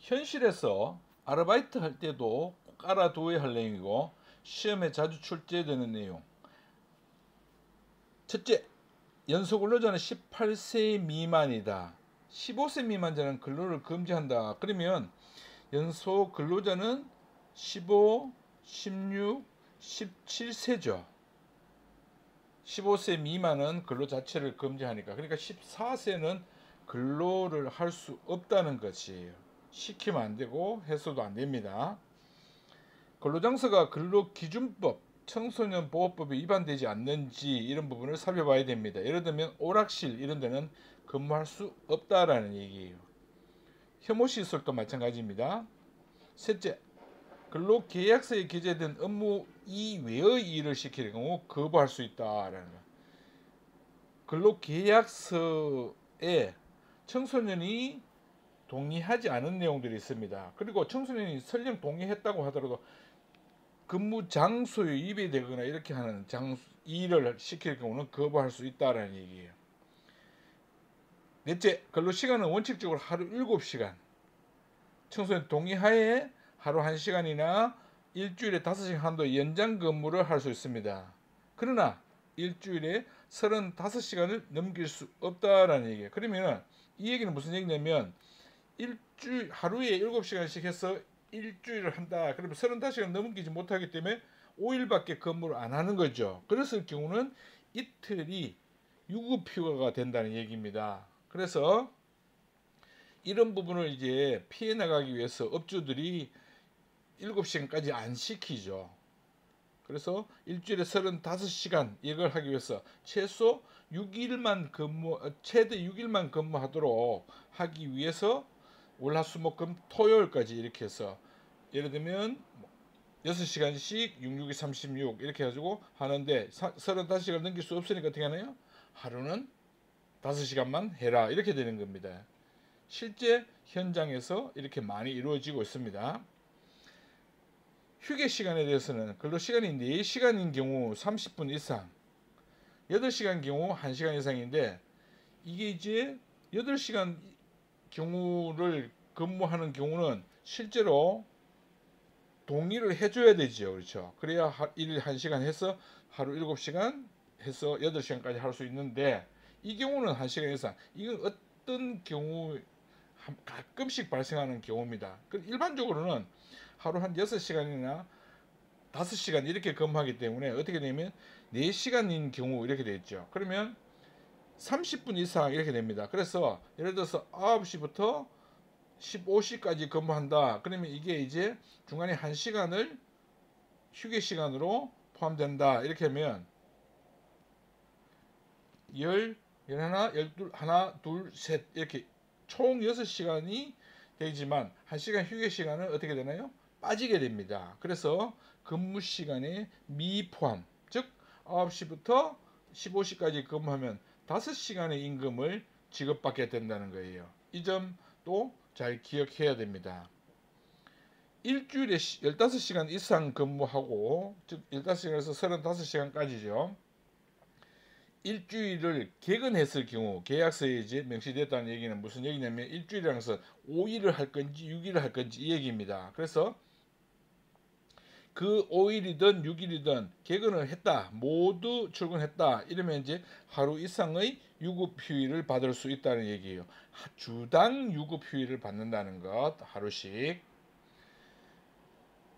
현실에서 아르바이트 할 때도 꼭 알아두어야 할 내용이고 시험에 자주 출제되는 내용. 첫째, 연속 근로자는 18세 미만이다. 15세 미만자는 근로를 금지한다. 그러면 연속 근로자는 15, 16, 17세죠. 15세 미만은 근로 자체를 금지하니까. 그러니까 14세는 근로를 할 수 없다는 것이에요. 시키면 안 되고 해서도 안 됩니다. 근로장소가 근로기준법, 청소년보호법에 위반되지 않는지 이런 부분을 살펴봐야 됩니다. 예를 들면 오락실 이런 데는 근무할 수 없다라는 얘기예요. 혐오시설도 마찬가지입니다. 셋째, 근로계약서에 기재된 업무 이외의 일을 시킬 경우 거부할 수 있다라는 거. 근로계약서에 청소년이 동의하지 않은 내용들이 있습니다. 그리고 청소년이 설령 동의했다고 하더라도 근무 장소에 위배되거나 이렇게 하는 일을 시킬 경우는 거부할 수 있다는 얘기예요. 넷째, 근로시간은 원칙적으로 하루 7시간. 청소년 동의하에 하루 1시간이나 일주일에 5시간 한도 연장 근무를 할 수 있습니다. 그러나 일주일에 35시간을 넘길 수 없다라는 얘기예요. 그러면 이 얘기는 무슨 얘기냐면 일주일 하루에 7시간씩 해서 일주일을 한다. 그러면 35시간 넘기지 못하기 때문에 5일밖에 근무를 안 하는 거죠. 그랬을 경우는 이틀이 유급휴가가 된다는 얘기입니다. 그래서 이런 부분을 이제 피해 나가기 위해서 업주들이 7시간까지 안 시키죠. 그래서 일주일에 35시간 이걸 하기 위해서 최소 6일만 최대 6일만 근무하도록 하기 위해서 월화수목금 토요일까지 이렇게 해서 예를 들면 6시간씩 6, 6이 36 이렇게 해가지고 하는데 35시간 넘길 수 없으니까 어떻게 하나요? 하루는 5시간만 해라 이렇게 되는 겁니다. 실제 현장에서 이렇게 많이 이루어지고 있습니다. 휴게 시간에 대해서는 근로시간이 4시간인 경우 30분 이상, 8시간 경우 1시간 이상인데 이게 이제 8시간 경우를 근무하는 경우는 실제로 동의를 해줘야 되죠. 그렇죠. 그래야 일 1시간 해서 하루 7시간 해서 8시간까지 할 수 있는데 이 경우는 1시간 이상. 이건 어떤 경우 가끔씩 발생하는 경우입니다. 일반적으로는 하루 한 6시간이나 5시간 이렇게 근무하기 때문에 어떻게 되면 4시간인 경우 이렇게 되죠. 그러면 30분 이상 이렇게 됩니다. 그래서 예를 들어서 9시부터 15시까지 근무한다. 그러면 이게 이제 중간에 1시간을 휴게 시간으로 포함된다. 이렇게 하면 11, 하나, 둘, 셋 이렇게 총 6시간이 되지만 1시간 휴게 시간은 어떻게 되나요? 빠지게 됩니다. 그래서 근무 시간에 미포함, 즉 9시부터 15시까지 근무하면 5시간의 임금을 지급받게 된다는 거예요. 이 점도 잘 기억해야 됩니다. 일주일에 15시간 이상 근무하고, 즉 15시간에서 35시간까지죠. 일주일을 개근했을 경우 계약서에 이제 명시됐다는 얘기는 무슨 얘기냐면 일주일이라는 것은 5일을 할 건지 6일을 할 건지 이 얘기입니다. 그래서 그 5일이든 6일이든 개근을 했다, 모두 출근했다 이러면 이제 하루 이상의 유급휴일을 받을 수 있다는 얘기예요. 주당 유급휴일을 받는다는 것, 하루씩.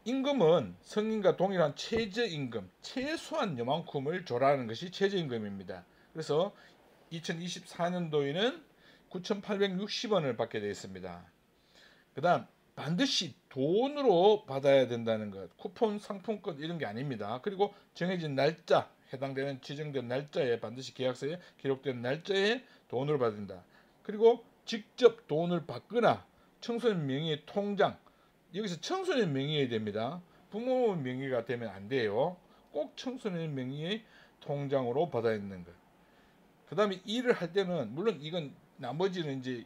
임금은 성인과 동일한 최저임금, 최소한 요만큼을 줘라는 것이 최저임금입니다. 그래서 2024년도에는 9,860원을 받게 되어 있습니다. 그 다음 반드시 돈으로 받아야 된다는 것, 쿠폰, 상품권 이런 게 아닙니다. 그리고 정해진 날짜, 해당되는 지정된 날짜에 반드시 계약서에 기록된 날짜에 돈으로 받아야 된다. 그리고 직접 돈을 받거나 청소년 명의의 통장, 여기서 청소년 명의여야 됩니다. 부모 명의가 되면 안 돼요. 꼭 청소년 명의의 통장으로 받아야 되는 것. 그 다음에 일을 할 때는 물론 이건 나머지는 이제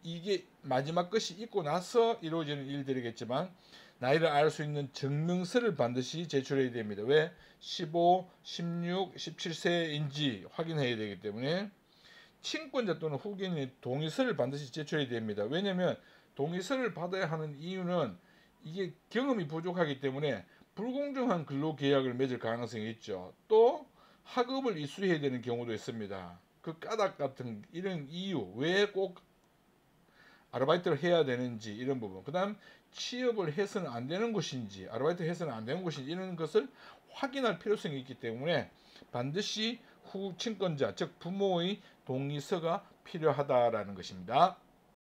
이게 마지막 것이 있고 나서 이루어지는 일들이겠지만 나이를 알 수 있는 증명서를 반드시 제출해야 됩니다. 왜? 15, 16, 17세인지 확인해야 되기 때문에 친권자 또는 후견인의 동의서를 반드시 제출해야 됩니다. 왜냐하면 동의서를 받아야 하는 이유는 이게 경험이 부족하기 때문에 불공정한 근로계약을 맺을 가능성이 있죠. 또 학업을 이수해야 되는 경우도 있습니다. 그 까닭 같은 이런 이유, 왜 꼭 아르바이트를 해야 되는지 이런 부분, 그 다음 취업을 해서는 안 되는 것인지, 아르바이트 해서는 안 되는 것인지 이런 것을 확인할 필요성이 있기 때문에 반드시 후친권자, 즉 부모의 동의서가 필요하다라는 것입니다.